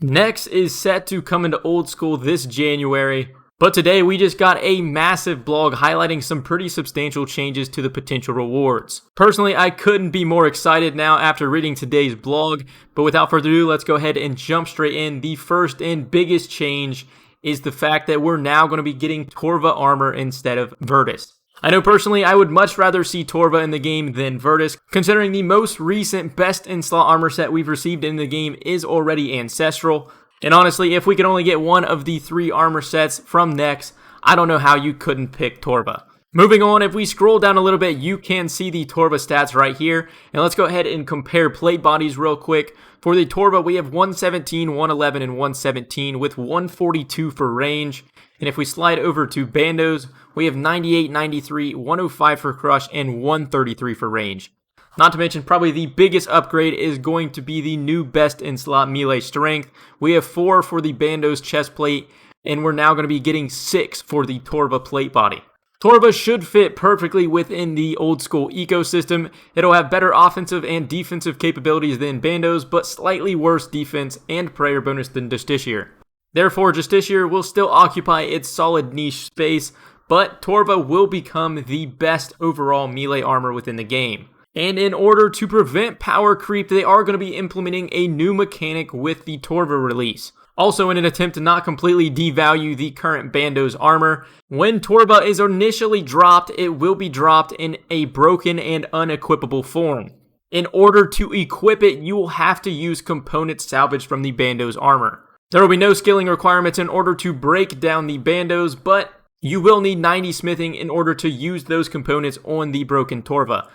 NEX is set to come into Oldschool this January, but today we just got a massive blog highlighting some pretty substantial changes to the potential rewards. Personally, I couldn't be more excited now after reading today's blog, but without further ado, let's go ahead and jump straight in. The first and biggest change is the fact that we're now going to be getting Torva Armor instead of Vertice. I know personally I would much rather see Torva in the game than Vertice, considering the most recent best in slot armor set we've received in the game is already ancestral. And honestly, if we could only get one of the 3 armor sets from NEX, I don't know how you couldn't pick Torva. Moving on, if we scroll down a little bit, you can see the Torva stats right here. And let's go ahead and compare plate bodies real quick. For the Torva, we have 117, 111, and 117 with 142 for range. And if we slide over to bandos, we have 98, 93, 105 for crush, and 133 for range. Not to mention, probably the biggest upgrade is going to be the new best in slot melee strength. We have 4 for the bandos chest plate, and we're now going to be getting 6 for the Torva plate body. Torva should fit perfectly within the old school ecosystem. It'll have better offensive and defensive capabilities than bandos, but slightly worse defense and prayer bonus than Justiciar. Therefore, Justiciar will still occupy its solid niche space, but Torva will become the best overall melee armor within the game. And in order to prevent power creep, they are going to be implementing a new mechanic with the Torva release. Also, in an attempt to not completely devalue the current bandos armor, when Torva is initially dropped, it will be dropped in a broken and unequipable form. In order to equip it, you will have to use components salvaged from the bandos armor. There will be no skilling requirements in order to break down the bandos, but you will need 90 smithing in order to use those components on the broken Torva.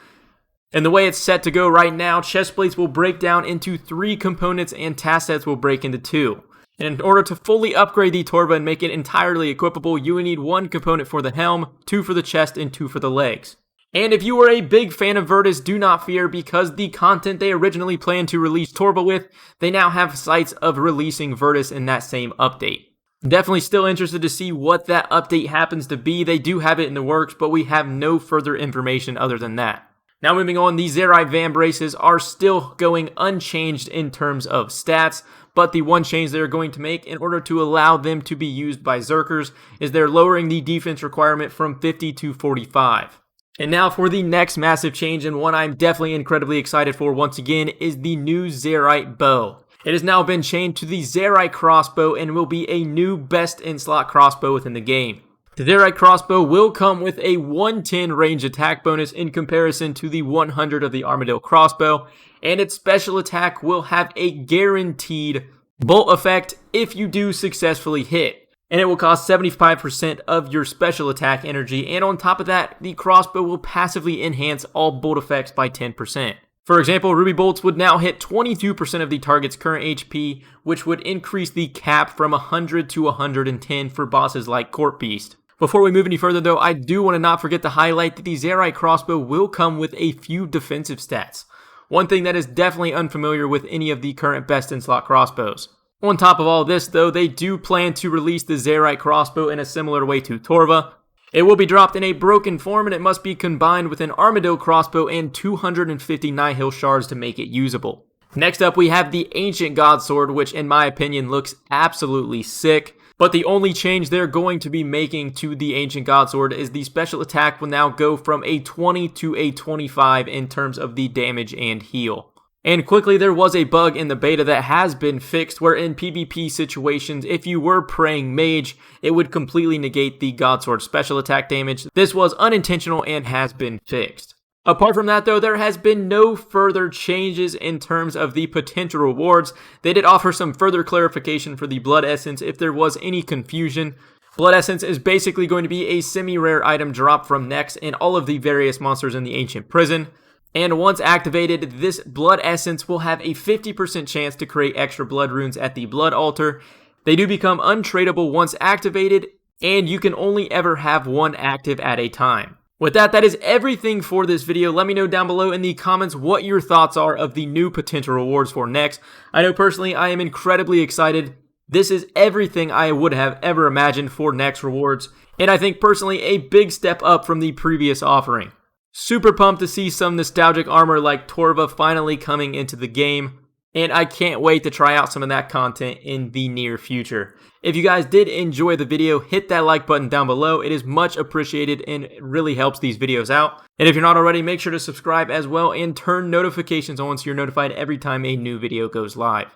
And the way it's set to go right now, chest plates will break down into 3 components and task sets will break into 2. And in order to fully upgrade the Torva and make it entirely equipable, you will need 1 component for the helm, 2 for the chest, and 2 for the legs. And if you were a big fan of Vertice, do not fear, because the content they originally planned to release Torva with, they now have sights of releasing Vertice in that same update. Definitely still interested to see what that update happens to be. They do have it in the works, but we have no further information other than that. Now moving on, the Xerite Van Braces are still going unchanged in terms of stats, but the one change they're going to make in order to allow them to be used by Zerkers is they're lowering the defense requirement from 50 to 45. And now for the next massive change, and one I'm definitely incredibly excited for once again, is the new Xerite Bow. It has now been changed to the Xerite Crossbow and will be a new best in slot crossbow within the game. The Xerite Crossbow will come with a 110 range attack bonus in comparison to the 100 of the Armadillo Crossbow, and its special attack will have a guaranteed bolt effect if you do successfully hit. And it will cost 75% of your special attack energy, and on top of that, the crossbow will passively enhance all bolt effects by 10%. For example, Ruby Bolts would now hit 22% of the target's current HP, which would increase the cap from 100 to 110 for bosses like Corp Beast. Before we move any further though, I do want to not forget to highlight that the Xerite Crossbow will come with a few defensive stats. One thing that is definitely unfamiliar with any of the current best in slot crossbows. On top of all this though, they do plan to release the Xerite Crossbow in a similar way to Torva. It will be dropped in a broken form, and it must be combined with an Armadillo Crossbow and 250 Nihil shards to make it usable. Next up we have the Ancient Godsword, which in my opinion looks absolutely sick. But the only change they're going to be making to the Ancient Godsword is the special attack will now go from a 20 to a 25 in terms of the damage and heal. And quickly, there was a bug in the beta that has been fixed where in PvP situations, if you were praying mage, it would completely negate the Godsword special attack damage. This was unintentional and has been fixed. Apart from that though, there has been no further changes in terms of the potential rewards. They did offer some further clarification for the Blood Essence if there was any confusion. Blood Essence is basically going to be a semi-rare item dropped from NEX and all of the various monsters in the Ancient Prison. And once activated, this Blood Essence will have a 50% chance to create extra blood runes at the Blood Altar. They do become untradeable once activated, and you can only ever have one active at a time. With that, that is everything for this video. Let me know down below in the comments what your thoughts are of the new potential rewards for NEX. I know personally I am incredibly excited. This is everything I would have ever imagined for NEX rewards, and I think personally a big step up from the previous offering. Super pumped to see some nostalgic armor like Torva finally coming into the game. and I can't wait to try out some of that content in the near future. If you guys did enjoy the video, hit that like button down below. It is much appreciated and it really helps these videos out. And if you're not already, make sure to subscribe as well and turn notifications on so you're notified every time a new video goes live.